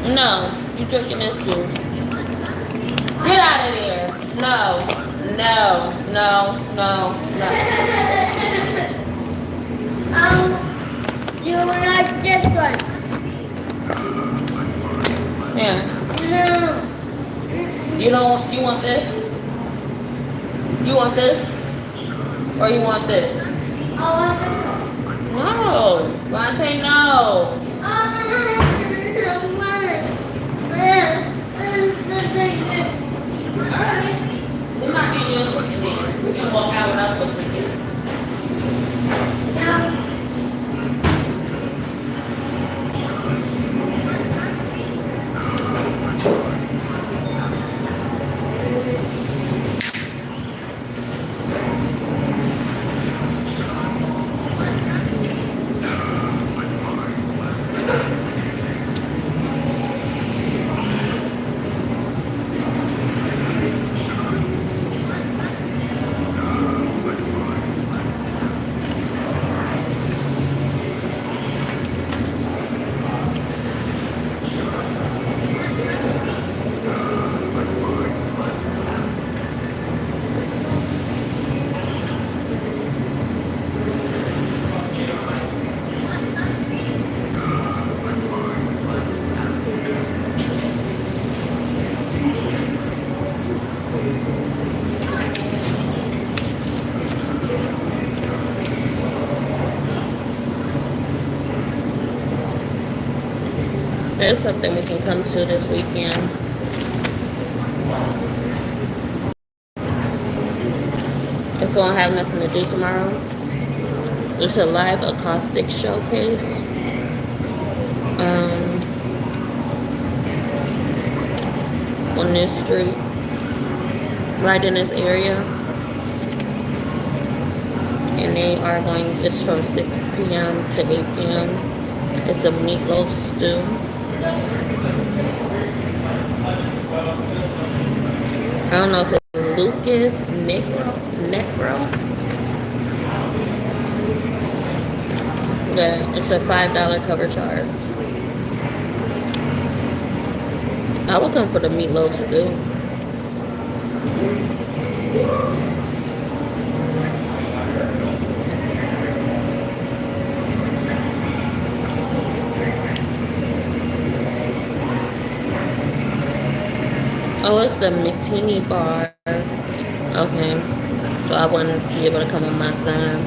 No, you drinking this juice. Get out of there. No, no, no, no, no. You like this one? Yeah. No. You don't. You want this? You want this? Or you want this? I want this one. No. Vontae, no. Alright. It might be your chicken then. We can walk out without your chicken. There's something we can come to this weekend. If we don't have nothing to do tomorrow, there's a live acoustic showcase. On this street, right in this area. And they are going, it's from 6 p.m. to 8 p.m. It's a meatloaf stew. I don't know if it's Lucas Necro. Yeah, it's a $5 cover charge. I would come for the meatloaf stew. Oh, it's the Martini bar. Okay. So I wouldn't be able to come on my son.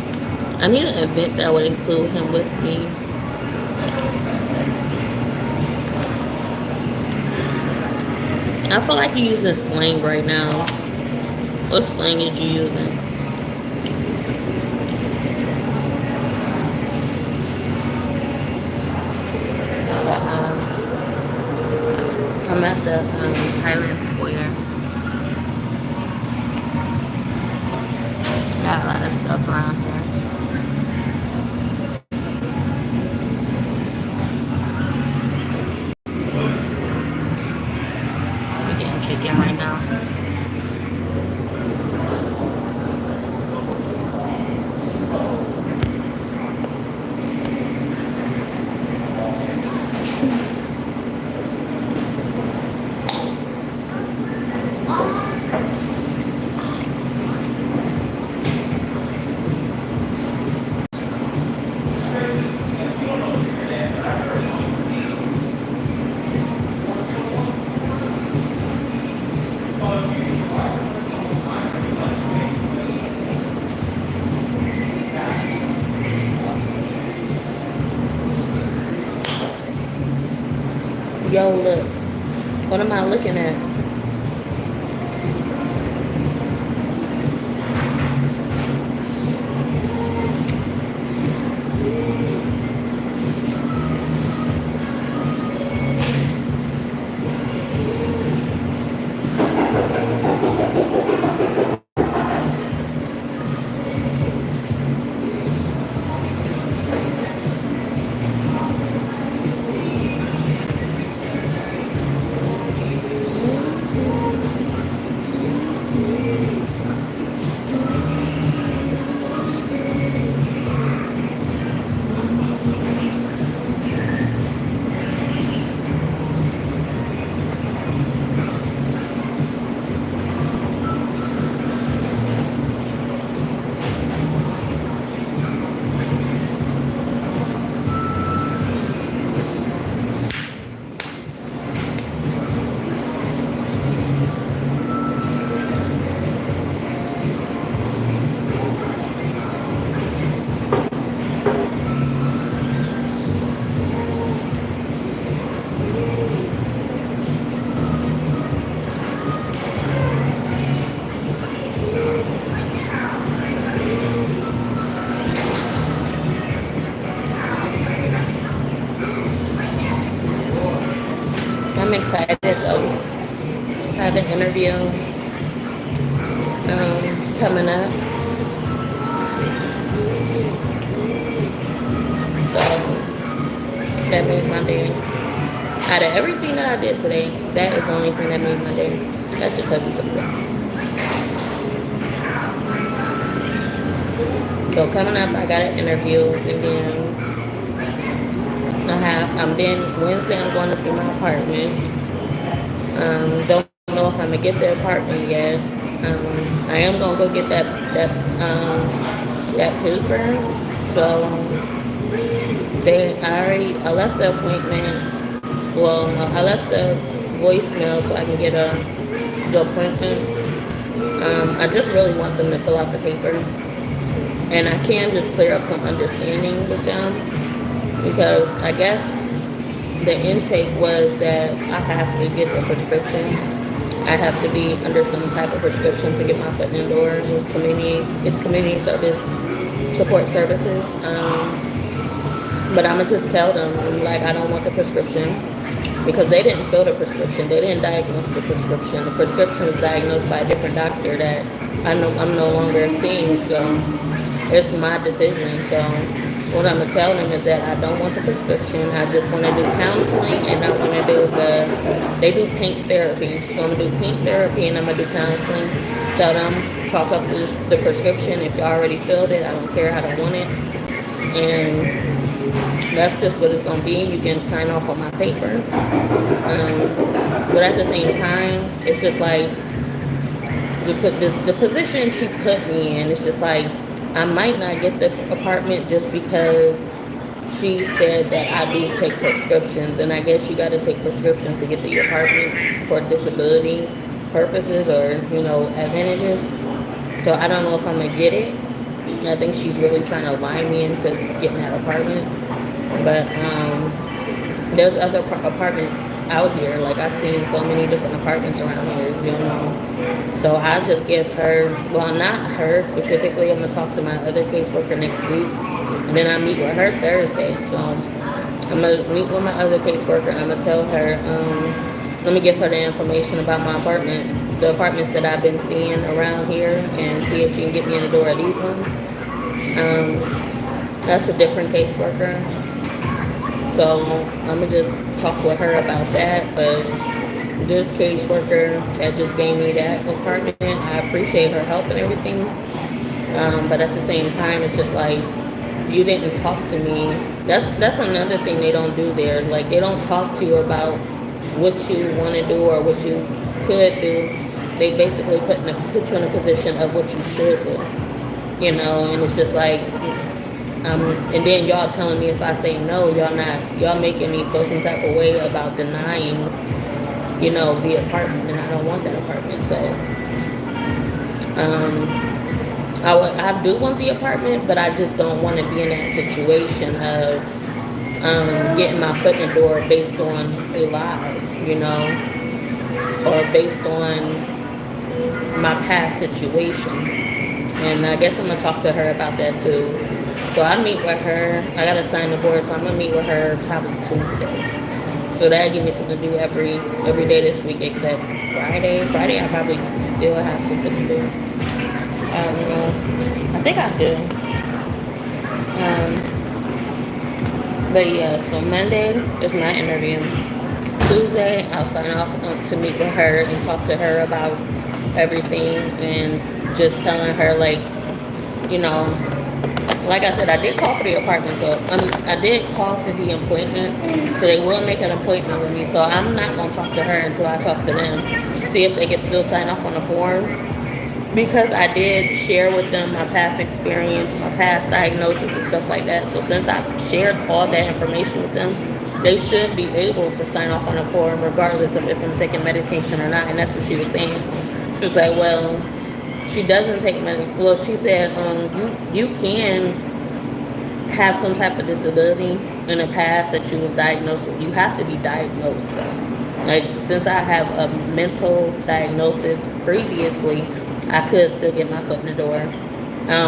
I need an event that would include him with me. I feel like you're using slang right now. What slang is you using? I'm at the Highland Square. Got a lot of stuff around here. We're getting chicken right now. Yo, look. What am I looking at? I'm excited though. I have an interview coming up, so that made my day. Out of everything that I did today, that is the only thing that made my day. That should tell you something. So coming up, I got an interview, and then then Wednesday I'm going to see my apartment. Don't know if I'm gonna get the apartment yet. I am gonna go get that paper. So I left the appointment. Well, no, I left the voicemail so I can get the appointment. I just really want them to fill out the paper, and I can just clear up some understanding with them because I guess the intake was that I have to get the prescription. I have to be under some type of prescription to get my foot in the door. It's community service support services. But I'm gonna just tell them like I don't want the prescription because they didn't fill the prescription. They didn't diagnose the prescription. The prescription was diagnosed by a different doctor that I'm no longer seeing. So it's my decision. So what I'm gonna tell them is that I don't want the prescription. I just want to do counseling, and I want to do they do paint therapy. So I'm gonna do paint therapy, and I'm gonna do counseling. Tell them talk up the prescription. If you already filled it, I don't care. I don't want it, and that's just what it's gonna be. You can sign off on my paper, but at the same time, it's just like the position she put me in. It's just like I might not get the apartment just because she said that I do take prescriptions, and I guess you got to take prescriptions to get the apartment for disability purposes or advantages. So I don't know if I'm gonna get it. I think she's really trying to line me into getting that apartment. But there's other apartments out here. Like I've seen so many different apartments around here, So I just give her, well, not her specifically. I'm gonna talk to my other caseworker next week, and then I meet with her Thursday. So I'm gonna meet with my other caseworker. And I'm gonna tell her, let me give her the information about my apartment, the apartments that I've been seeing around here, and see if she can get me in the door of these ones. That's a different caseworker. So I'm gonna just talk with her about that. But this caseworker that just gave me that apartment, I appreciate her help and everything. But at the same time, it's just like you didn't talk to me. That's another thing they don't do there. Like they don't talk to you about what you want to do or what you could do. They basically put you in a position of what you should do. And it's just like. And then y'all telling me if I say no, y'all making me feel some type of way about denying, the apartment, and I don't want that apartment. So, I do want the apartment, but I just don't want to be in that situation of getting my foot in the door based on a lie, or based on my past situation. And I guess I'm gonna talk to her about that too. So I meet with her. I gotta sign the board, so I'm gonna meet with her probably Tuesday. So that'll give me something to do every day this week except Friday. Friday I probably still have something to do. I don't know. I think I do. But yeah, so Monday is my interview. Tuesday I'll sign off to meet with her and talk to her about everything and just telling her like I said, I did call for the apartment, so I did call for the appointment, so they will make an appointment with me. So I'm not gonna talk to her until I talk to them, see if they can still sign off on the form, because I did share with them my past experience, my past diagnosis and stuff like that. So since I've shared all that information with them, they should be able to sign off on the form regardless of if I'm taking medication or not. And that's what she was saying. She was like, well, she doesn't take medication. Well, she said, you can have some type of disability in the past that you was diagnosed with. You have to be diagnosed though. Like, since I have a mental diagnosis previously, I could still get my foot in the door.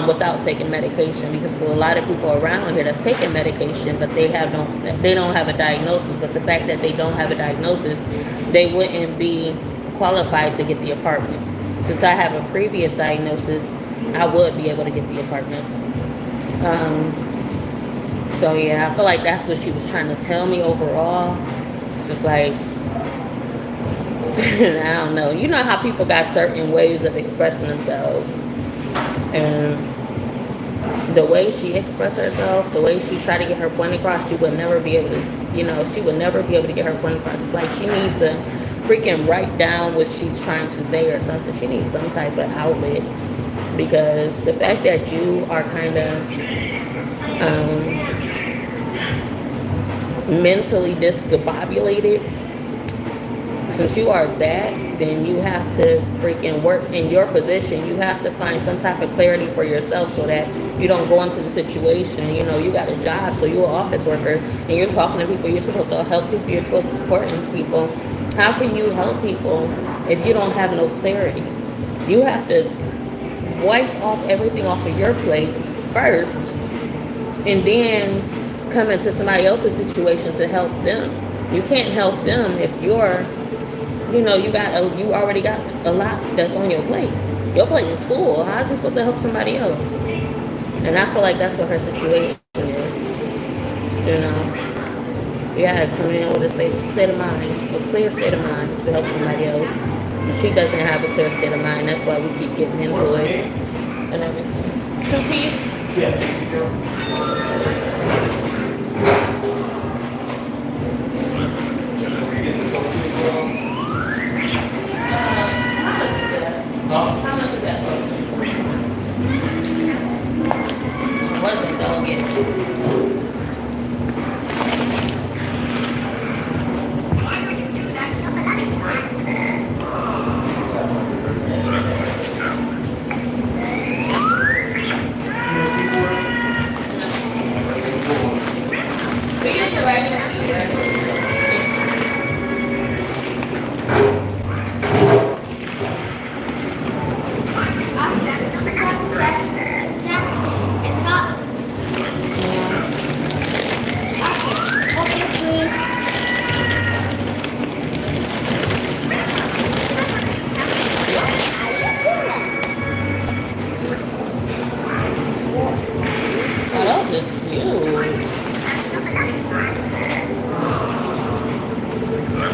without taking medication, because there's a lot of people around here that's taking medication, but they don't have a diagnosis. But the fact that they don't have a diagnosis, they wouldn't be qualified to get the apartment. Since I have a previous diagnosis, I would be able to get the apartment. So yeah, I feel like that's what she was trying to tell me overall. It's just like, I don't know. You know how people got certain ways of expressing themselves. And the way she expressed herself, the way she tried to get her point across, she would never be able to, she would never be able to get her point across. It's like she needs to freaking write down what she's trying to say or something. She needs some type of outlet, because the fact that you are kind of mentally discombobulated, since you are that, then you have to freaking work in your position. You have to find some type of clarity for yourself so that you don't go into the situation. You got a job, so you're an office worker, and you're talking to people. You're supposed to help people. You're supposed to support people. How can you help people if you don't have no clarity? You have to wipe off everything off of your plate first, and then come into somebody else's situation to help them. You can't help them if you're you already got a lot that's on your plate. Your plate is full. How are you supposed to help somebody else? And I feel like that's what her situation is. You have to come in with a state of mind, a clear state of mind to help somebody else. And she doesn't have a clear state of mind. That's why we keep getting into it and everything. 2 piece? Yeah. How much is that? Wasn't gonna get it. We get the right one.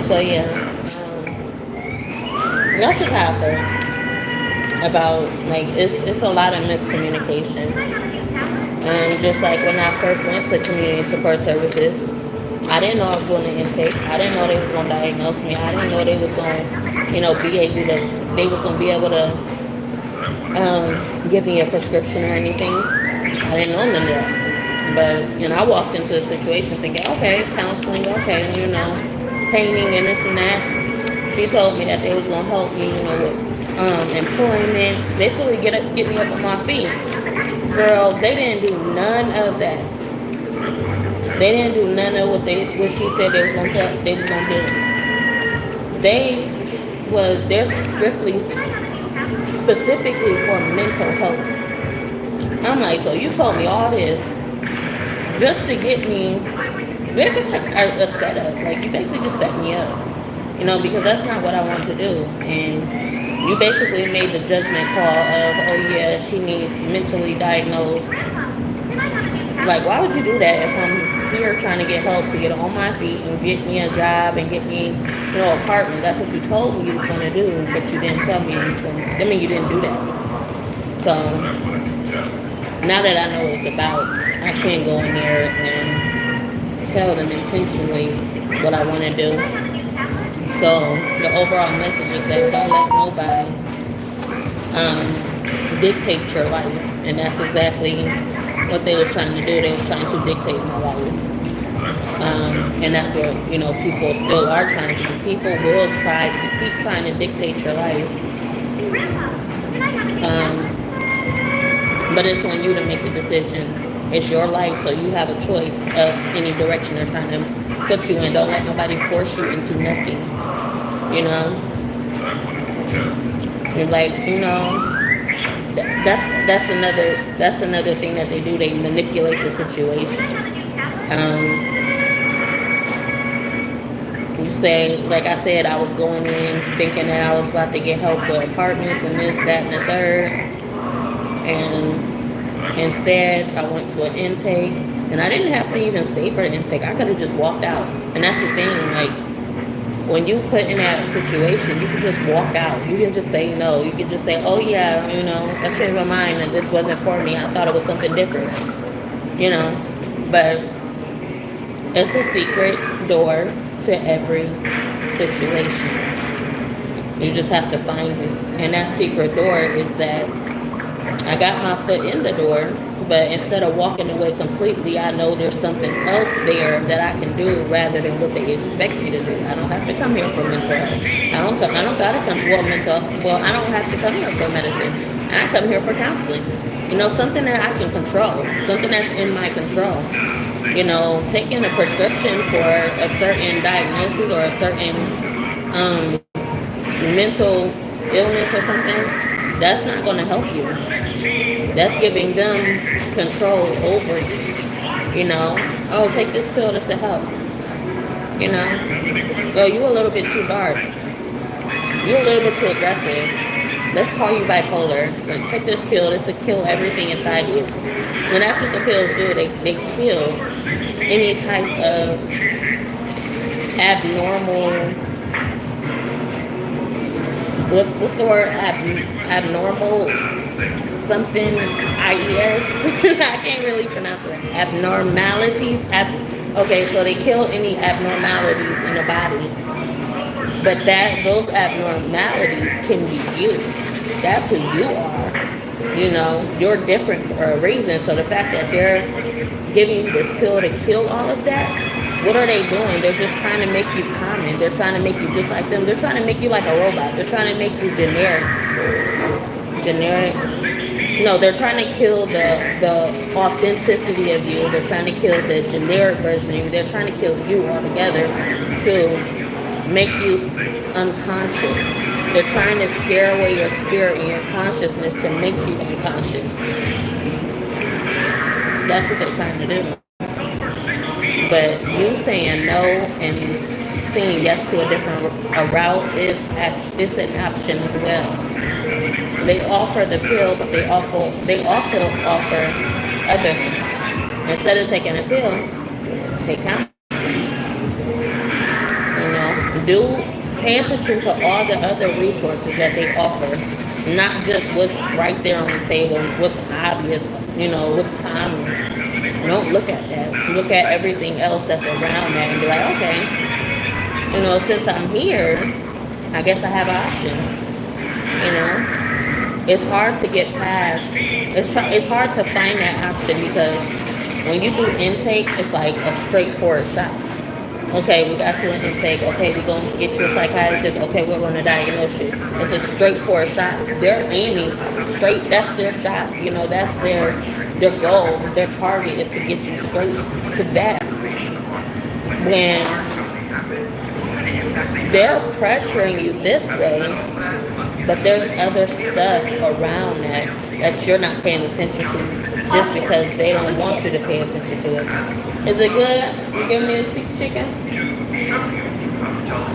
So yeah, that's just how I feel about, like, it's a lot of miscommunication. Just like when I first went to community support services, I didn't know I was going to intake. I didn't know they was going to diagnose me. I didn't know they was going to, they was going to be able to give me a prescription or anything. I didn't know none of that. But, I walked into the situation thinking, okay, counseling, okay, painting and this and that. She told me that they was going to help me, with employment, basically get me up on my feet. Girl, they didn't do none of that. They didn't do none of what she said they was going to do. They're strictly, specifically for mental health. I'm like, so you told me all this just to get me, basically like a setup. Like, you basically just set me up, because that's not what I want to do. And you basically made the judgment call of, oh yeah, she needs mentally diagnosed. Like, why would you do that if I'm here trying to get help to get on my feet and get me a job and get me, an apartment? That's what you told me you was going to do, but you didn't tell me anything. You didn't do that. So now that I know what it's about, I can't go in there and tell them intentionally what I want to do. So the overall message is that don't let nobody dictate your life. And that's exactly what they was trying to do. They was trying to dictate my life. And that's what, people still are trying to do. People will try to keep trying to dictate your life. But it's on you to make the decision. It's your life, so you have a choice of any direction they're trying to put you in. Don't let nobody force you into nothing. You're like, that's another thing that they do. They manipulate the situation. Um, you say, like I said, I was going in thinking that I was about to get help with apartments and this, that, and the third, and instead I went to an intake, and I didn't have to even stay for the intake. I could have just walked out, and that's the thing. Like when you put in that situation, you can just walk out. You can just say no. You can just say, oh yeah, I changed my mind and this wasn't for me. I thought it was something different, you know. But it's a secret door to every situation. You just have to find it. And that secret door is that I got my foot in the door, but instead of walking away completely, I know there's something else there that I can do rather than what they expect me to do. I don't have to come here for mental health. I don't gotta come I don't have to come here for medicine. I come here for counseling. Something that I can control, something that's in my control. Taking a prescription for a certain diagnosis or a certain mental illness or something, that's not going to help you. That's giving them control over you. Oh, take this pill, this will help. Oh, you a little bit too dark. You a little bit too aggressive. Let's call you bipolar. Like, take this pill, this will kill everything inside you. And that's what the pills do. They kill any type of abnormal, what's the word, abnormal something, IES. I can't really pronounce it. Abnormalities. Okay, so they kill any abnormalities in the body, but those abnormalities can be you. That's who you are. You're different for a reason. So the fact that they're giving you this pill to kill all of that, what are they doing? They're just trying to make you common. They're trying to make you just like them. They're trying to make you like a robot. They're trying to make you generic. No, they're trying to kill the authenticity of you. They're trying to kill the generic version of you. They're trying to kill you altogether to make you unconscious. They're trying to scare away your spirit and your consciousness to make you unconscious. That's what they're trying to do. But you saying no and saying yes to a route it's an option as well. They offer the pill, but they also offer other things. Instead of taking a pill, take counseling. Pay attention to all the other resources that they offer, not just what's right there on the table, what's obvious, what's common. Don't look at that. Look at everything else that's around that and be like, okay, since I'm here, I guess I have an option. It's hard to get past. It's hard to find that option because when you do intake, it's like a straightforward shot. Okay, we got you an intake. Okay, we're going to get you a psychiatrist. Okay, we're going to diagnose you. It's a straightforward shot. They're aiming straight. That's their shot. That's their goal. Their target is to get you straight to that. When they're pressuring you this way, but there's other stuff around that you're not paying attention to just because they don't want you to pay attention to it. Is it good? You giving me this piece of chicken?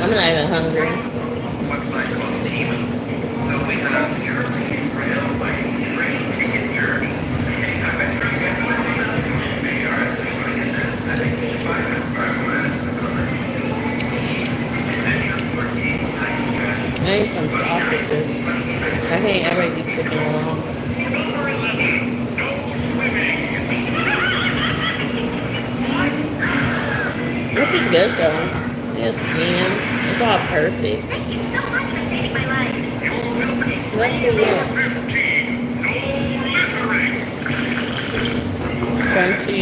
I'm not even hungry. I need some sausages. I can't ever eat chicken alone. This is good though. It's skin. It's all perfect. What's your look? Crunchy.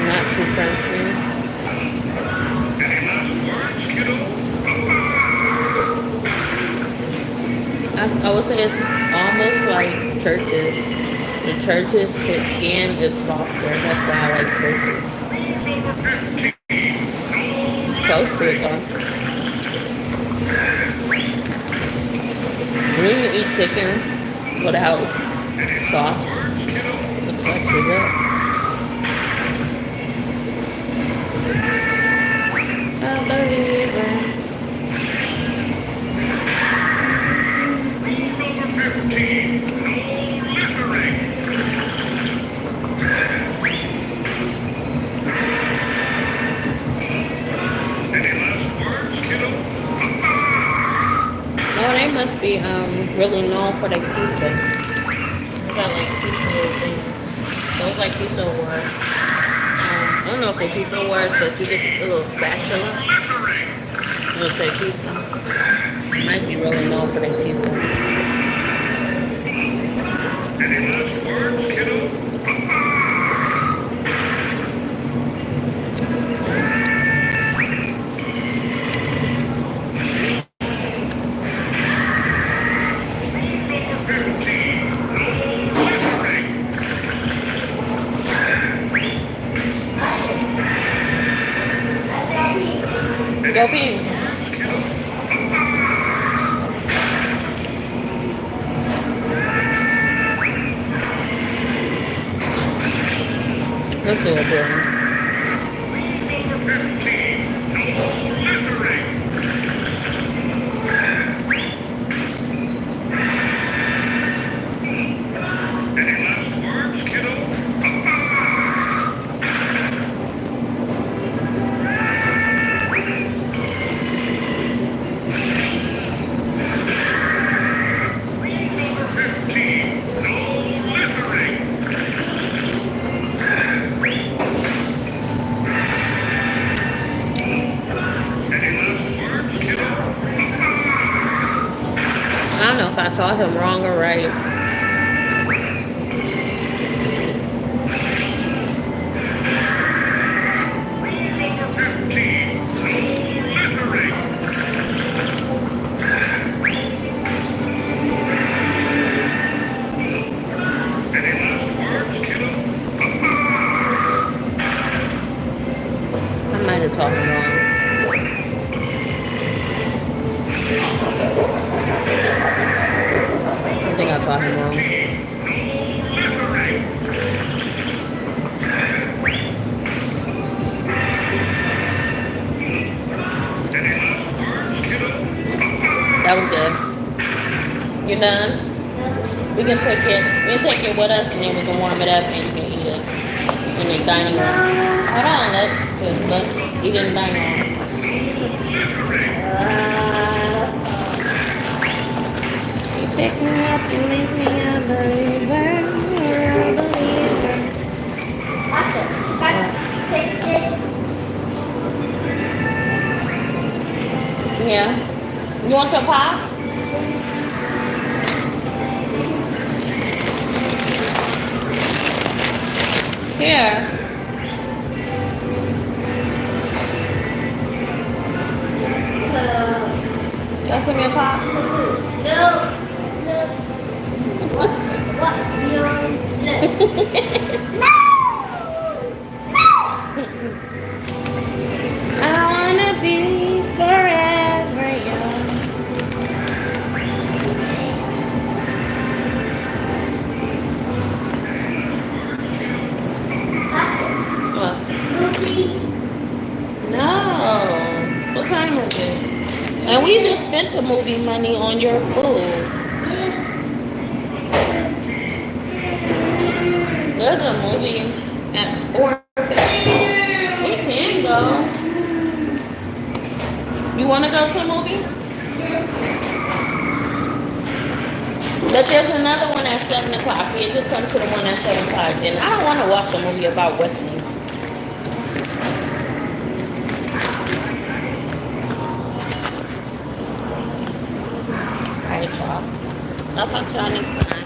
Not too crunchy. I would say it's almost like churches. The churches' skin is softer. That's why I like churches. It's close to it though. When you eat chicken, without sauce. Looks actually good. I believe it. Oh, they must be really known for their pizza. They got like pizza things. Those like pizza awards. I don't know if they're pizza awards, but you just a little spatula. It'll say pizza. Might be really known for their pizza. Any last words, kiddo? Go pee. Let's see what's doing. Any last words, kiddo? I don't know if I taught him wrong or right. I might have taught him wrong. I think I taught him wrong. That was good. You done? We can take it. We can take it with us, and then we can warm it up, and you can eat it in the dining room. Hold on, let's eat in the dining room. You pick me up, you make me a believer. You're a believer. Take it. Yeah. You want your pop? Here. Got some of your pop? No. What's your lip? I wanna be forever young. What? No. What time is it? And we just spent the movie money on your food. There's a movie at 4:50. We can go. You want to go to a movie? But there's another one at 7 o'clock. We just come to the one at 7 o'clock. And I don't want to watch a movie about weapons. Alright, y'all. I'll talk to y'all next time.